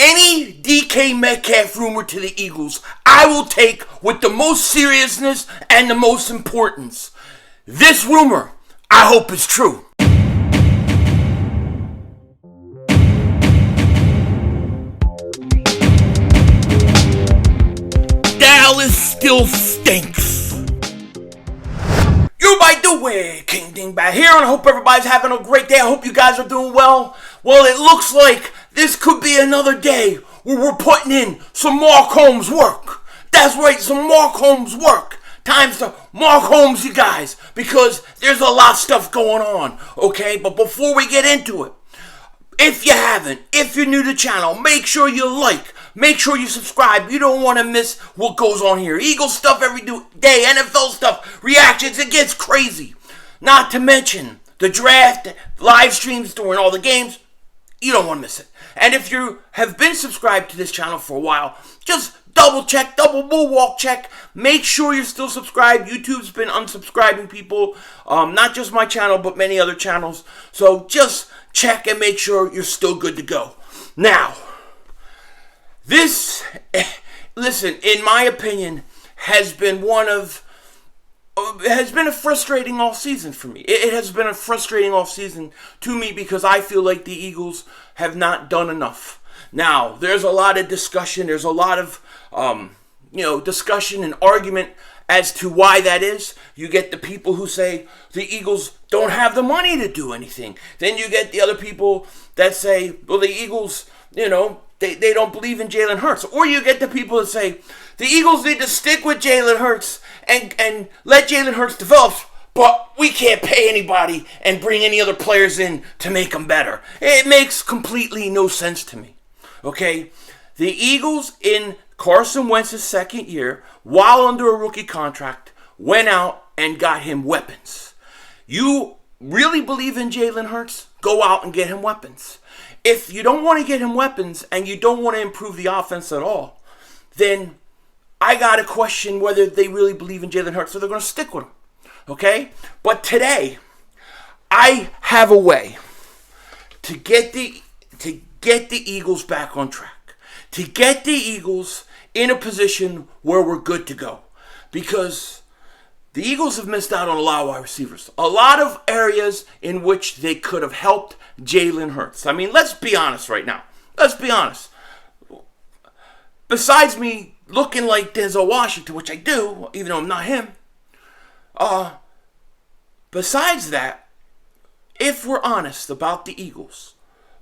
any DK Metcalf rumor to the Eagles, I will take with the most seriousness and the most importance. This rumor, I hope is true. Dallas still stinks. You by the way, King Dingbat here, and I hope everybody's having a great day. I hope you guys are doing well. Well, it looks like this could be another day where we're putting in some Mark Holmes work. That's right, some Mark Holmes work. Times to Mark Holmes, you guys, because there's a lot of stuff going on, okay? But before we get into it, if you're new to the channel, make sure you like, make sure you subscribe. You don't want to miss what goes on here. Eagles stuff every day, NFL stuff, reactions, it gets crazy. Not to mention the draft, live streams during all the games. You don't want to miss it. And if you have been subscribed to this channel for a while, just double check, double bullwalk check. Make sure you're still subscribed. YouTube's been unsubscribing people, not just my channel, but many other channels. So just check and make sure you're still good to go. Now, this, listen, in my opinion, has been a frustrating off season for me. It has been a frustrating off season to me because I feel like the Eagles have not done enough. Now, there's a lot of discussion. There's a lot of, discussion and argument as to why that is. You get the people who say the Eagles don't have the money to do anything. Then you get the other people that say, well, the Eagles, they don't believe in Jalen Hurts. Or you get the people that say the Eagles need to stick with Jalen Hurts and let Jalen Hurts develop, but we can't pay anybody and bring any other players in to make them better. It makes completely no sense to me. Okay? The Eagles in Carson Wentz's second year, while under a rookie contract, went out and got him weapons. You really believe in Jalen Hurts? Go out and get him weapons. If you don't want to get him weapons and you don't want to improve the offense at all, then I got to question whether they really believe in Jalen Hurts, so they're going to stick with him. Okay? But today, I have a way to get the Eagles back on track. To get the Eagles in a position where we're good to go. Because the Eagles have missed out on a lot of wide receivers. A lot of areas in which they could have helped Jalen Hurts. I mean, let's be honest right now. Let's be honest. Besides me looking like Denzel Washington, which I do, even though I'm not him. Besides that, if we're honest about the Eagles,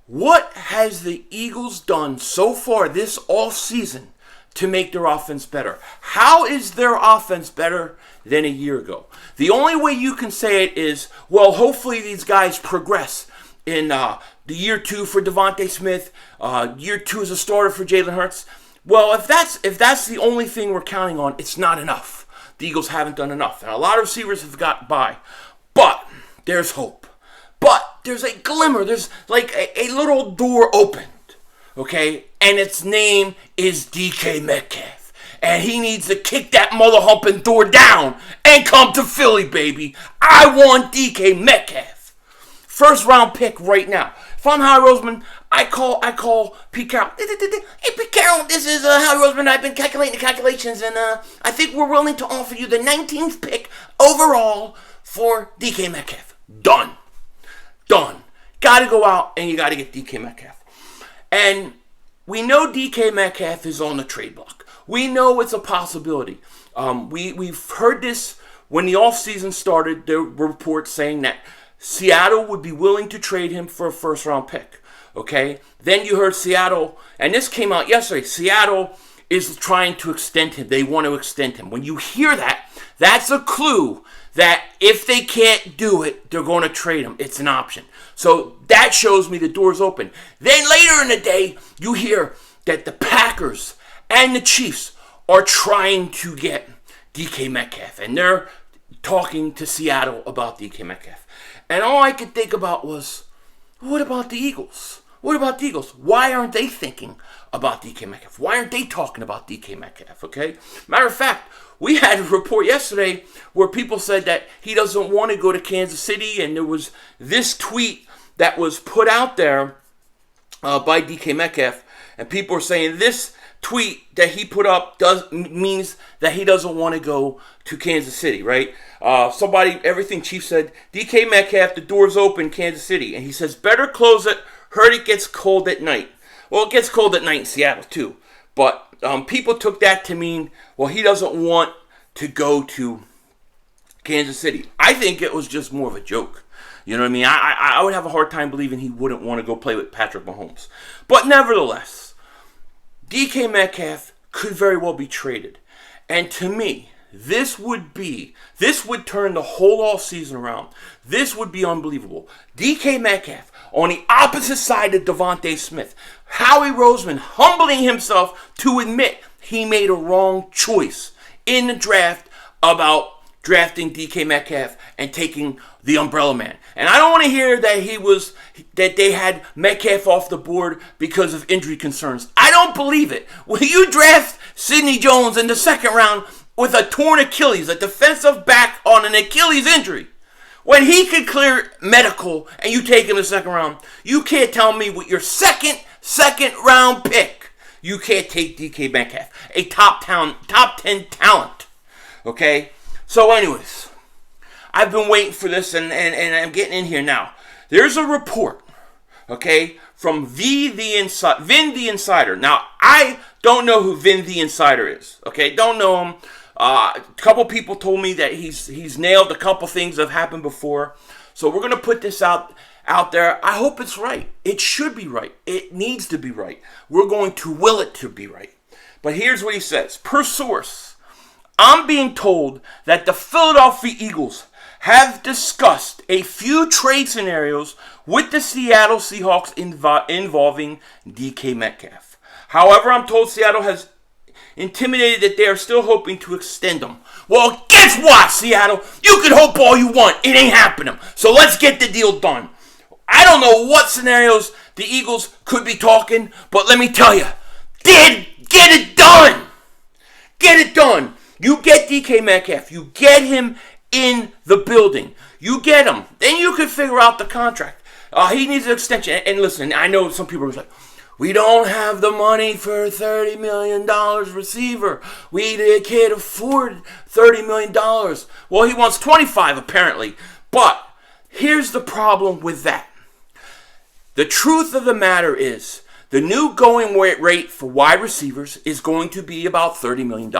what has the Eagles done so far this offseason to make their offense better? How is their offense better than a year ago? The only way you can say it is, well, hopefully these guys progress in the year 2 for Devontae Smith, year 2 as a starter for Jalen Hurts. Well, if that's the only thing we're counting on, it's not enough. The Eagles haven't done enough, and a lot of receivers have got by. But there's hope. But there's a glimmer. There's like a little door opened, okay? And its name is DK Metcalf. And he needs to kick that mother humping door down and come to Philly, baby. I want DK Metcalf. First round pick right now. If I'm Howie Roseman, I call Pete Carroll. Hey, Pete Carroll, this is Howie Roseman. I've been calculating the calculations, and I think we're willing to offer you the 19th pick overall for DK Metcalf. Done. Got to go out and you got to get DK Metcalf. And we know DK Metcalf is on the trade block. We know it's a possibility. We've heard this when the offseason started. There were reports saying that Seattle would be willing to trade him for a first-round pick. Okay? Then you heard Seattle, and this came out yesterday, Seattle is trying to extend him. They want to extend him. When you hear that, that's a clue that if they can't do it, they're going to trade him. It's an option. So that shows me the door's open. Then later in the day, you hear that the Packers and the Chiefs are trying to get DK Metcalf. And they're talking to Seattle about DK Metcalf. And all I could think about was, what about the Eagles? What about the Eagles? Why aren't they thinking about DK Metcalf? Why aren't they talking about DK Metcalf, okay? Matter of fact, we had a report yesterday where people said that he doesn't want to go to Kansas City, and there was this tweet that was put out there by DK Metcalf, And people are saying this tweet that he put up means that he doesn't want to go to Kansas City, right? Everything Chief said, DK Metcalf, the door's open, Kansas City. And he says, better close it. Heard it gets cold at night. Well, it gets cold at night in Seattle, too. But people took that to mean, well, he doesn't want to go to Kansas City. I think it was just more of a joke. You know what I mean? I would have a hard time believing he wouldn't want to go play with Patrick Mahomes. But nevertheless, DK Metcalf could very well be traded. And to me, this would turn the whole off season around. This would be unbelievable. DK Metcalf on the opposite side of Devontae Smith. Howie Roseman humbling himself to admit he made a wrong choice in the draft about drafting DK Metcalf and taking the umbrella man. And I don't want to hear that they had Metcalf off the board because of injury concerns. I don't believe it. When you draft Sidney Jones in the second round with a torn Achilles, a defensive back on an Achilles injury, when he could clear medical and you take him in the second round, you can't tell me with your second round pick, you can't take DK Metcalf, a top 10 talent. Okay? So anyways, I've been waiting for this and I'm getting in here now. There's a report, okay, from Vin the Insider. Now, I don't know who Vin the Insider is, okay? Don't know him. A couple people told me that he's nailed a couple things that have happened before. So we're going to put this out there. I hope it's right. It should be right. It needs to be right. We're going to will it to be right. But here's what he says. Per source, I'm being told that the Philadelphia Eagles have discussed a few trade scenarios with the Seattle Seahawks involving DK Metcalf. However, I'm told Seattle has intimidated that they are still hoping to extend him. Well, guess what, Seattle? You can hope all you want. It ain't happening. So let's get the deal done. I don't know what scenarios the Eagles could be talking, but let me tell you, get it done. Get it done. You get DK Metcalf. You get him in the building. You get him. Then you can figure out the contract. He needs an extension. And listen, I know some people are like, we don't have the money for $30 million receiver. We can't afford $30 million. Well, he wants 25 apparently. But here's the problem with that. The truth of the matter is, the new going rate for wide receivers is going to be about $30 million.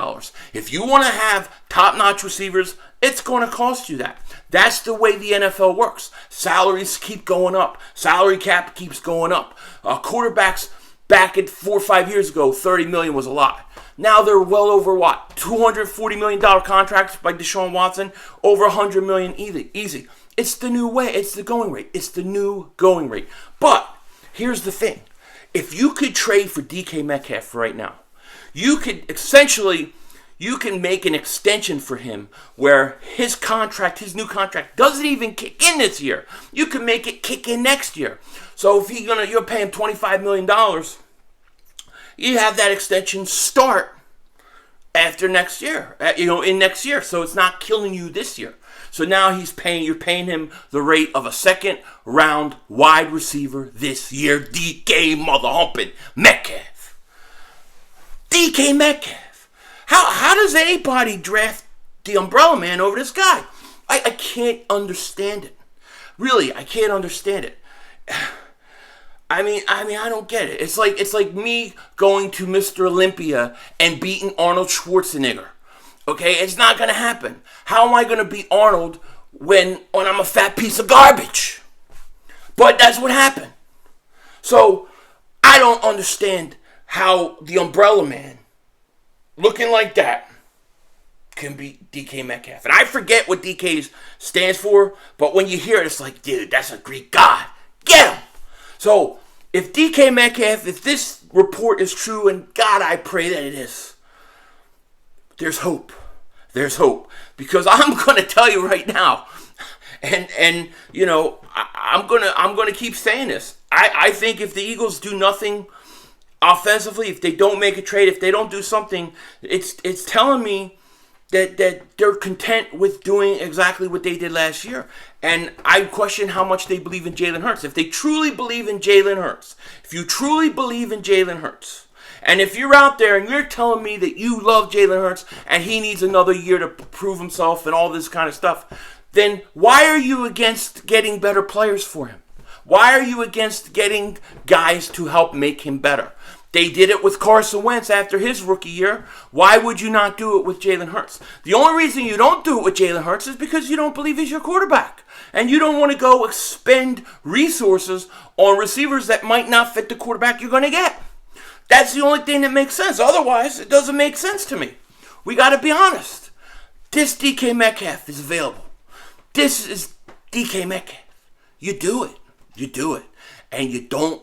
If you want to have top-notch receivers, it's going to cost you that. That's the way the NFL works. Salaries keep going up. Salary cap keeps going up. Quarterbacks back at 4 or 5 years ago, $30 million was a lot. Now they're well over what? $240 million contracts by Deshaun Watson, over $100 million easy. It's the new way. It's the going rate. It's the new going rate. But here's the thing. If you could trade for DK Metcalf right now, you can make an extension for him where his new contract doesn't even kick in this year. You can make it kick in next year. So if you're paying $25 million, you have that extension start after next year, in next year. So it's not killing you this year. So now you're paying him the rate of a second round wide receiver this year, DK mother humping Metcalf. DK Metcalf. How does anybody draft the umbrella man over this guy? I can't understand it. Really, I can't understand it. I mean, I don't get it. It's like me going to Mr. Olympia and beating Arnold Schwarzenegger. Okay, it's not going to happen. How am I going to beat Arnold when I'm a fat piece of garbage? But that's what happened. So, I don't understand how the umbrella man, looking like that, can beat DK Metcalf. And I forget what DK stands for, but when you hear it, it's like, dude, that's a Greek god. Get him! So, if DK Metcalf, if this report is true, and God, I pray that it is, there's hope. There's hope. Because I'm going to tell you right now, and I'm going to keep saying this. I think if the Eagles do nothing offensively, if they don't make a trade, if they don't do something, it's telling me that they're content with doing exactly what they did last year. And I question how much they believe in Jalen Hurts. If they truly believe in Jalen Hurts, if you truly believe in Jalen Hurts, and if you're out there and you're telling me that you love Jalen Hurts and he needs another year to prove himself and all this kind of stuff, then why are you against getting better players for him? Why are you against getting guys to help make him better? They did it with Carson Wentz after his rookie year. Why would you not do it with Jalen Hurts? The only reason you don't do it with Jalen Hurts is because you don't believe he's your quarterback. And you don't want to go expend resources on receivers that might not fit the quarterback you're going to get. That's the only thing that makes sense. Otherwise, it doesn't make sense to me. We got to be honest. This DK Metcalf is available. This is DK Metcalf. You do it. You do it. And you don't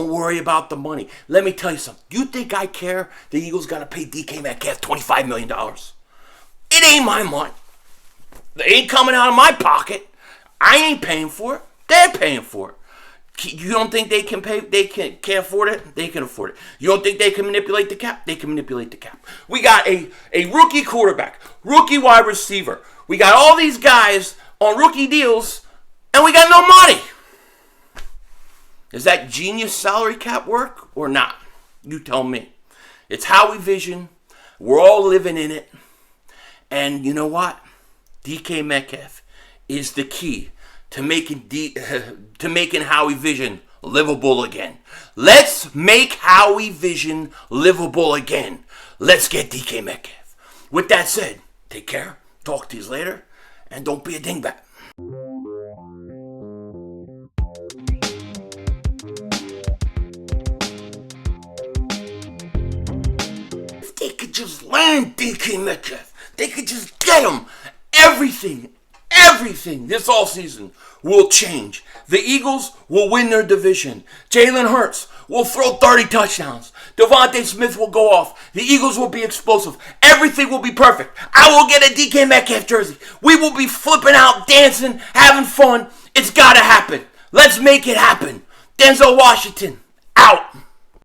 worry about the money. Let me tell you something. You think I care the Eagles got to pay DK Metcalf $25 million? It ain't my money. It ain't coming out of my pocket. I ain't paying for it. They're paying for it. You don't think they can pay? They can't afford it? They can afford it. You don't think they can manipulate the cap? They can manipulate the cap. We got a rookie quarterback, rookie wide receiver. We got all these guys on rookie deals, and we got no money. Does that genius salary cap work or not? You tell me. It's Howie vision. We're all living in it. And you know what? DK Metcalf is the key to making Howie vision livable again. Let's make Howie vision livable again. Let's get DK Metcalf. With that said, take care. Talk to you later. And don't be a dingbat. They could just land DK Metcalf. They could just get him. Everything this offseason will change. The Eagles will win their division. Jalen Hurts will throw 30 touchdowns. Devontae Smith will go off. The Eagles will be explosive. Everything will be perfect. I will get a DK Metcalf jersey. We will be flipping out, dancing, having fun. It's got to happen. Let's make it happen. Denzel Washington, out.